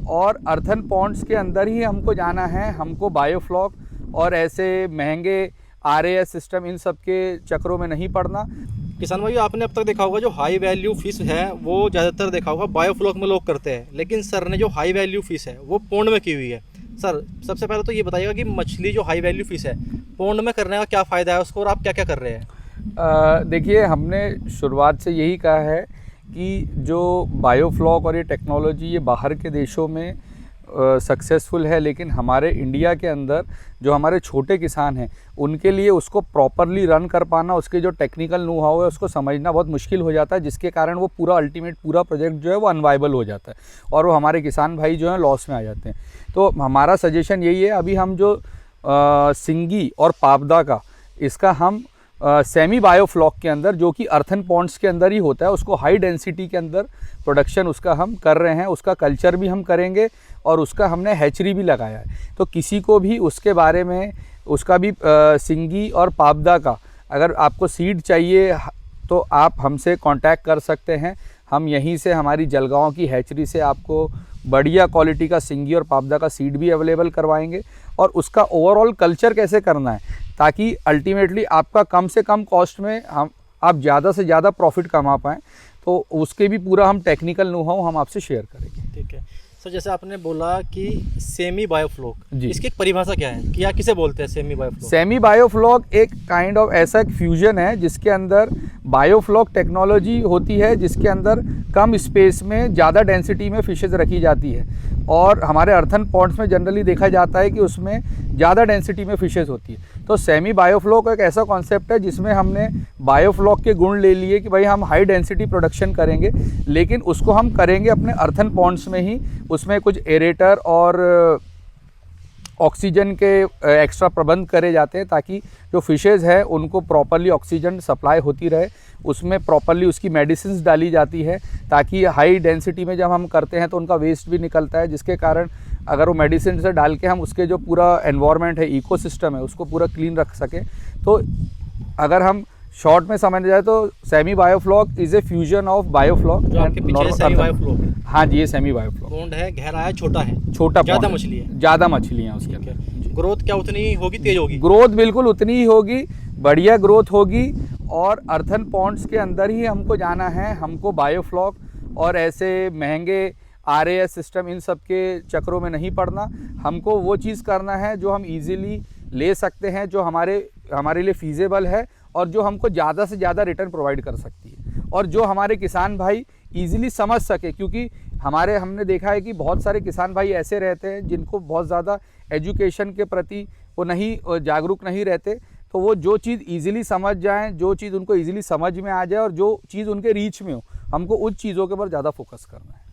और earthen Pond's के अंदर ही हमको जाना है, हमको बायोफ्लॉक और ऐसे महंगे RAS सिस्टम इन सब के चक्रों में नहीं पड़ना। किसान भाई, आपने अब तक देखा होगा जो हाई वैल्यू फिश है वो ज़्यादातर देखा होगा बायोफ्लॉक में लोग करते हैं, लेकिन सर ने जो हाई वैल्यू फिश है वो पॉन्ड में की हुई है। सर सबसे पहले तो ये बताइएगा कि मछली जो हाई वैल्यू फिश है पॉन्ड में करने का क्या फ़ायदा है उसको, और आप क्या क्या कर रहे हैं? देखिए, हमने शुरुआत से यही कहा है कि जो बायोफ्लॉक और ये टेक्नोलॉजी ये बाहर के देशों में सक्सेसफुल है, लेकिन हमारे इंडिया के अंदर जो हमारे छोटे किसान हैं उनके लिए उसको प्रॉपरली रन कर पाना, उसके जो टेक्निकल नो हाउ है उसको समझना बहुत मुश्किल हो जाता है, जिसके कारण वो पूरा अल्टीमेट पूरा प्रोजेक्ट जो है वो अनवाइबल हो जाता है और वो हमारे किसान भाई जो हैं लॉस में आ जाते हैं। तो हमारा सजेशन यही है, अभी हम जो सिंगी और पाबदा का इसका हम सेमी बायोफ्लॉक के अंदर, जो कि अर्थन पॉन्ड्स के अंदर ही होता है, उसको हाई डेंसिटी के अंदर प्रोडक्शन उसका हम कर रहे हैं, उसका कल्चर भी हम करेंगे और उसका हमने हैचरी भी लगाया है। तो किसी को भी उसके बारे में, उसका भी सिंगी और पाबदा का अगर आपको सीड चाहिए तो आप हमसे कांटेक्ट कर सकते हैं। हम यहीं से हमारी जलगांव की हैचरी से आपको बढ़िया क्वालिटी का सिंगी और पाबदा का सीड भी अवेलेबल करवाएंगे और उसका ओवरऑल कल्चर कैसे करना है ताकि अल्टीमेटली आपका कम से कम कॉस्ट में आप ज़्यादा से ज़्यादा प्रॉफिट कमा पाएँ। तो उसके भी पूरा हम टेक्निकल नो हाउ हम आपसे शेयर करेंगे। ठीक है सर, जैसे आपने बोला कि सेमी बायोफ्लॉक, जी, इसकी एक परिभाषा क्या है, क्या किसे बोलते हैं सेमी बायोफ्लॉक? सेमी बायोफ्लॉक एक काइंड ऑफ ऐसा एक फ्यूजन है जिसके अंदर बायोफ्लॉक टेक्नोलॉजी होती है, जिसके अंदर कम स्पेस में ज़्यादा डेंसिटी में फिशेज रखी जाती है और हमारे अर्थन पॉन्ड्स में जनरली देखा जाता है कि उसमें ज़्यादा डेंसिटी में फिशेज होती है। तो सेमी बायोफ्लॉक एक ऐसा कॉन्सेप्ट है जिसमें हमने बायोफ्लॉक के गुण ले लिए कि भाई हम हाई डेंसिटी प्रोडक्शन करेंगे, लेकिन उसको हम करेंगे अपने अर्थन पॉन्ड्स में ही। उसमें कुछ एरेटर और ऑक्सीजन के एक्स्ट्रा प्रबंध करे जाते हैं ताकि जो फिशेज़ है उनको प्रॉपरली ऑक्सीजन सप्लाई होती रहे। उसमें प्रॉपरली उसकी मेडिसिन्स डाली जाती है ताकि हाई डेंसिटी में जब हम करते हैं तो उनका वेस्ट भी निकलता है, जिसके कारण अगर वो मेडिसिन से डाल के हम उसके जो पूरा एनवायरनमेंट है, इकोसिस्टम है, उसको पूरा क्लीन रख सकें। तो अगर हम शॉर्ट में समझ जाए तो semi biofloc is a fusion of biofloc and semi biofloc. हाँ जी, ये सेमी बायोफ्लॉक। पॉन्ड है, गहरा है, छोटा है, छोटा, ज़्यादा मछली है, ज़्यादा मछलियाँ हैं उसके अंदर। ग्रोथ क्या उतनी होगी, तेज होगी? ग्रोथ बिल्कुल उतनी ही होगी, बढ़िया ग्रोथ होगी। और अर्थन पॉन्ड्स के अंदर ही हमको जाना है, हमको बायोफ्लॉक और ऐसे महंगे RAS सिस्टम इन सब के चक्रों में नहीं पड़ना। हमको वो चीज़ करना है जो हम इजीली ले सकते हैं, जो हमारे लिए फीजेबल है और जो हमको ज़्यादा से ज़्यादा रिटर्न प्रोवाइड कर सकती है और जो हमारे किसान भाई इजीली समझ सके। क्योंकि हमने देखा है कि बहुत सारे किसान भाई ऐसे रहते हैं जिनको बहुत ज़्यादा एजुकेशन के प्रति वो नहीं जागरूक नहीं रहते। तो वो जो चीज़ इजीली समझ जाएं, जो चीज़ उनको इजीली समझ में आ जाए और जो चीज़ उनके रीच में हो, हमको उन चीज़ों के ऊपर ज़्यादा फोकस करना है।